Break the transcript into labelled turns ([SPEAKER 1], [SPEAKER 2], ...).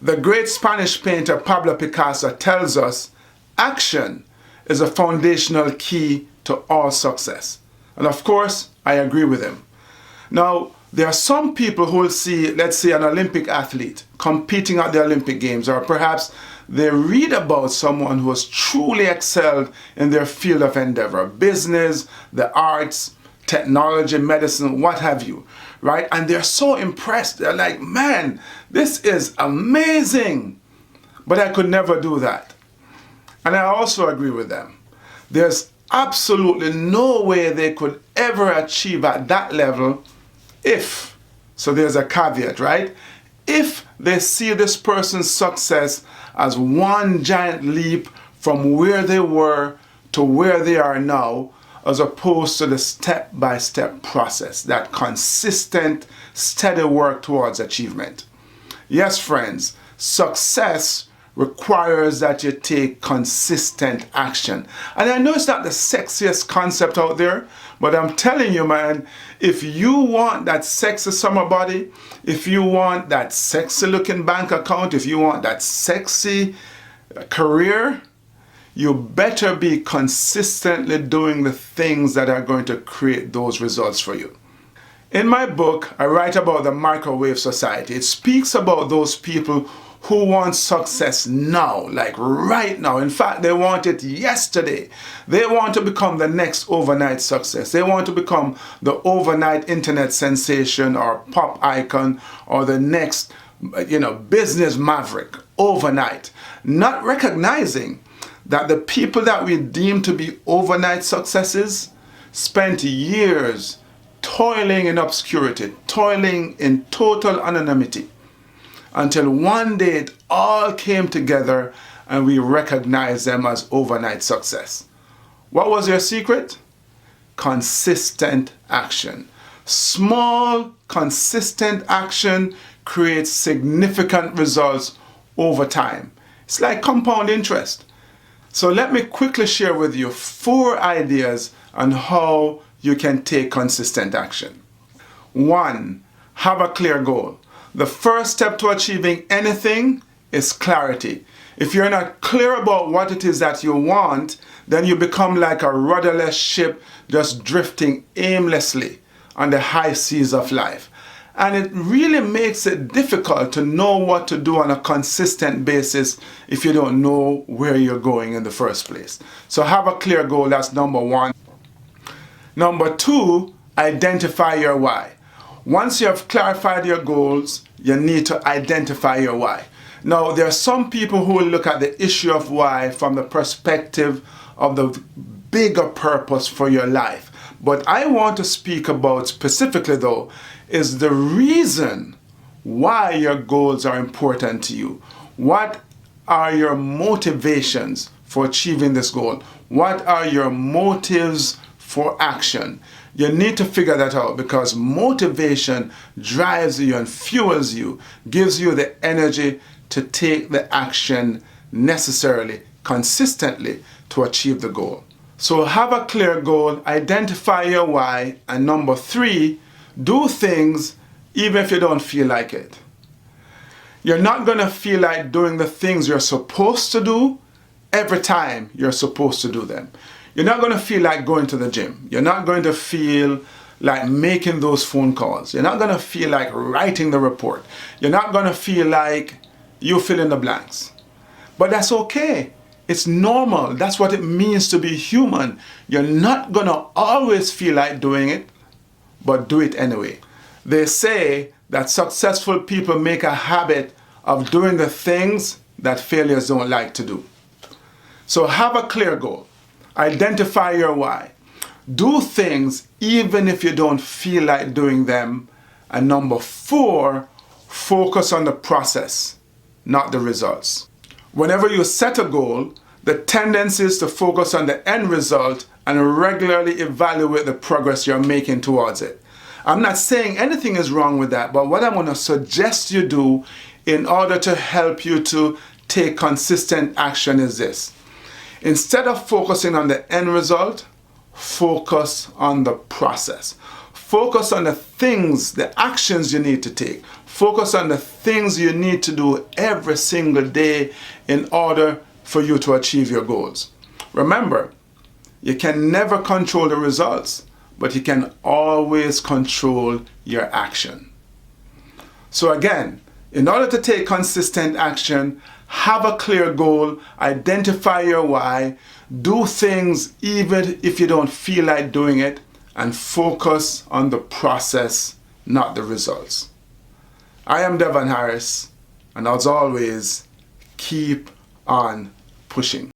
[SPEAKER 1] The great Spanish painter Pablo Picasso tells us action is a foundational key to all success. And of course, I agree with him. Now, there are some people who will see, let's say, an Olympic athlete competing at the Olympic Games, or perhaps they read about someone who has truly excelled in their field of endeavor, business, the arts, technology, medicine, what have you, right? And they're so impressed. They're like, man, this is amazing. But I could never do that. And I also agree with them. There's absolutely no way they could ever achieve at that level if, so there's a caveat, right? If they see this person's success as one giant leap from where they were to where they are now, as opposed to the step-by-step process, that consistent, steady work towards achievement. Yes, friends, success requires that you take consistent action. And I know it's not the sexiest concept out there, but I'm telling you, man, if you want that sexy summer body, if you want that sexy looking bank account, if you want that sexy career, you better be consistently doing the things that are going to create those results for you. In my book, I write about the microwave society. It speaks about those people who want success now, like right now. In fact, they want it yesterday. They want to become the next overnight success. They want to become the overnight internet sensation or pop icon or the next, business maverick overnight. Not recognizing that the people that we deem to be overnight successes spent years toiling in obscurity, toiling in total anonymity, until one day it all came together and we recognized them as overnight success. What was their secret? Consistent action. Small, consistent action creates significant results over time. It's like compound interest. So let me quickly share with you 4 ideas on how you can take consistent action. 1, have a clear goal. The first step to achieving anything is clarity. If you're not clear about what it is that you want, then you become like a rudderless ship just drifting aimlessly on the high seas of life. And it really makes it difficult to know what to do on a consistent basis if you don't know where you're going in the first place. So have a clear goal, that's number 1. Number 2, identify your why. Once you have clarified your goals, you need to identify your why. Now, there are some people who will look at the issue of why from the perspective of the bigger purpose for your life. But I want to speak about specifically, though, is the reason why your goals are important to you. What are your motivations for achieving this goal? What are your motives for action? You need to figure that out, because motivation drives you and fuels you, gives you the energy to take the action necessarily, consistently to achieve the goal. So have a clear goal, identify your why, and number 3, do things even if you don't feel like it. You're not going to feel like doing the things you're supposed to do every time you're supposed to do them. You're not going to feel like going to the gym. You're not going to feel like making those phone calls. You're not going to feel like writing the report. You're not going to feel like you fill in the blanks. But that's okay. It's normal. That's what it means to be human. You're not going to always feel like doing it, but do it anyway. They say that successful people make a habit of doing the things that failures don't like to do. So have a clear goal. Identify your why. Do things even if you don't feel like doing them. And number 4, focus on the process, not the results. Whenever you set a goal, the tendency is to focus on the end result and regularly evaluate the progress you're making towards it. I'm not saying anything is wrong with that, but what I'm going to suggest you do in order to help you to take consistent action is this. Instead of focusing on the end result, focus on the process. Focus on the things, the actions you need to take. Focus on the things you need to do every single day in order for you to achieve your goals. Remember, you can never control the results, but you can always control your action. So again, in order to take consistent action, have a clear goal, identify your why, do things even if you don't feel like doing it, and focus on the process, not the results. I am Devon Harris, and as always, keep on pushing.